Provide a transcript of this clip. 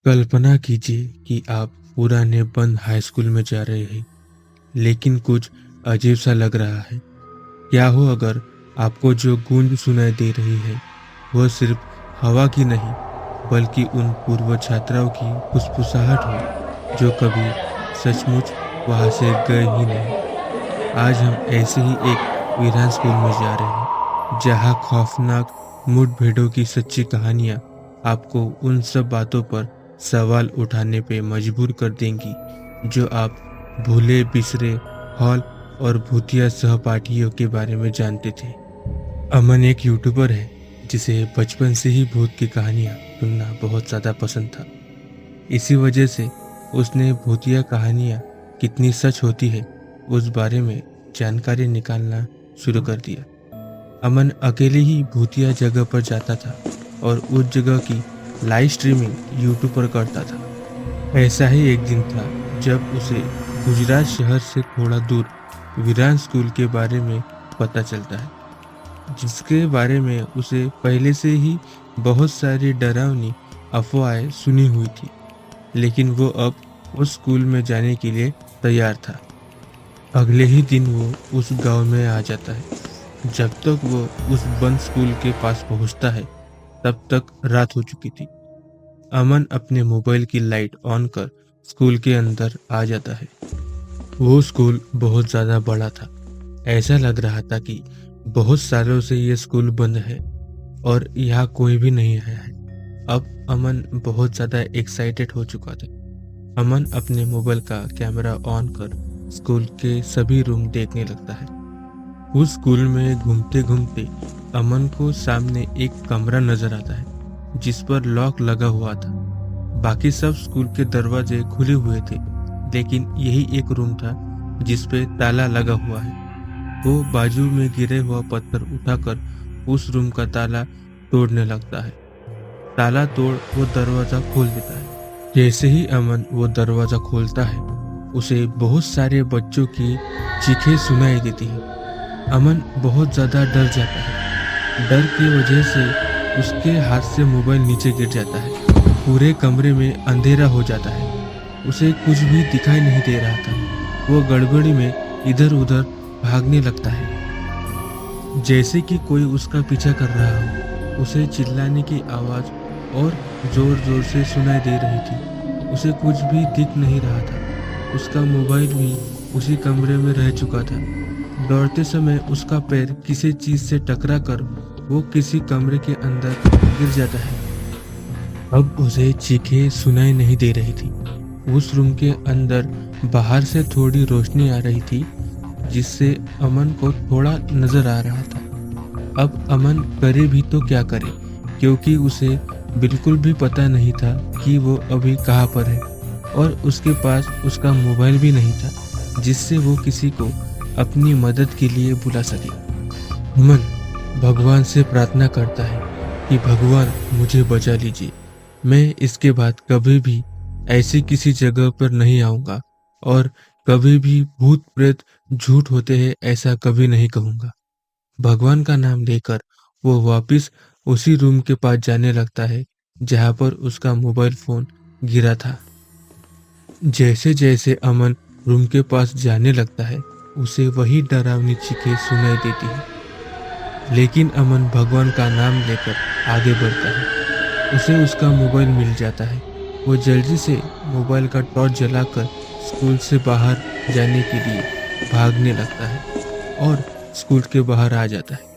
कल्पना कीजिए कि आप पुराने बंद हाई स्कूल में जा रहे हैं, लेकिन कुछ अजीब सा लग रहा है। क्या हो अगर आपको जो गूंज सुनाई दे रही है, वह सिर्फ हवा की नहीं, बल्कि उन पूर्व छात्राओं की फुसफुसाहट हो, जो कभी सचमुच वहां से गए ही नहीं। आज हम ऐसे ही एक वीरान स्कूल में जा रहे हैं, जहां खौफनाक मुठभेड़ों की सच्ची कहानियां आपको उन सब बातों पर सवाल उठाने पे मजबूर कर देंगी, जो आप भूले बिसरे हॉल और भूतिया सहपाठियों के बारे में जानते थे। अमन एक यूट्यूबर है जिसे बचपन से ही भूत की कहानियां सुनना बहुत ज़्यादा पसंद था। इसी वजह से उसने भूतिया कहानियां कितनी सच होती है उस बारे में जानकारी निकालना शुरू कर दिया। अमन अकेले ही भूतिया जगह पर जाता था और उस जगह की लाइव स्ट्रीमिंग यूट्यूब पर करता था। ऐसा ही एक दिन था जब उसे गुजरात शहर से थोड़ा दूर वीरान स्कूल के बारे में पता चलता है, जिसके बारे में उसे पहले से ही बहुत सारी डरावनी अफवाहें सुनी हुई थी। लेकिन वो अब उस स्कूल में जाने के लिए तैयार था। अगले ही दिन वो उस गांव में आ जाता है। जब तक वो उस बंद स्कूल के पास पहुंचता है, तब तक रात हो चुकी थी। अमन अपने मोबाइल की लाइट ऑन कर स्कूल के अंदर आ जाता है। वो स्कूल बहुत ज़्यादा बड़ा था। ऐसा लग रहा था कि बहुत सालों से ये स्कूल बंद है और यहाँ कोई भी नहीं आया है। अब अमन बहुत ज़्यादा एक्साइटेड हो चुका था। अमन अपने मोबाइल का कैमरा ऑन कर स्कूल के सभी रूम देखने लगता है। उस स्कूल में घूमते घूमते अमन को सामने एक कमरा नजर आता है, जिस पर लॉक लगा हुआ था। बाकी सब स्कूल के दरवाजे खुले हुए थे, लेकिन यही एक रूम था जिस पे ताला लगा हुआ है। वो बाजू में गिरे हुआ पत्थर उठाकर उस रूम का ताला तोड़ने लगता है। ताला तोड़ वो दरवाजा खोल देता है। जैसे ही अमन वो दरवाजा खोलता है, उसे बहुत सारे बच्चों की चीखें सुनाई देती है। अमन बहुत ज़्यादा डर जाता है। डर की वजह से उसके हाथ से मोबाइल नीचे गिर जाता है। पूरे कमरे में अंधेरा हो जाता है। उसे कुछ भी दिखाई नहीं दे रहा था। वो गड़बड़ी में इधर उधर भागने लगता है, जैसे कि कोई उसका पीछा कर रहा हो। उसे चिल्लाने की आवाज़ और जोर जोर से सुनाई दे रही थी। उसे कुछ भी दिख नहीं रहा था। उसका मोबाइल भी उसी कमरे में रह चुका था। दौड़ते समय उसका पैर किसी चीज से टकरा कर वो किसी कमरे के अंदर गिर जाता है। अब उसे चीखें सुनाई नहीं दे रही थी। उस रूम के अंदर बाहर से थोड़ी रोशनी आ रही थी, जिससे अमन को थोड़ा नजर आ रहा था। अब अमन करे भी तो क्या करे, क्योंकि उसे बिल्कुल भी पता नहीं था कि वो अभी कहाँ पर है, और उसके पास उसका मोबाइल भी नहीं था जिससे वो किसी को अपनी मदद के लिए बुला सके। अमन भगवान से प्रार्थना करता है कि भगवान मुझे बचा लीजिए। मैं इसके बाद कभी भी ऐसी किसी जगह पर नहीं आऊंगा और कभी भी भूत प्रेत झूठ होते हैं ऐसा कभी नहीं कहूंगा। भगवान का नाम लेकर वो वापस उसी रूम के पास जाने लगता है जहां पर उसका मोबाइल फोन गिरा था। जैसे जैसे अमन रूम के पास जाने लगता है, उसे वही डरावनी चीखें सुनाई देती है। लेकिन अमन भगवान का नाम लेकर आगे बढ़ता है। उसे उसका मोबाइल मिल जाता है। वो जल्दी से मोबाइल का टॉर्च जलाकर स्कूल से बाहर जाने के लिए भागने लगता है और स्कूल के बाहर आ जाता है।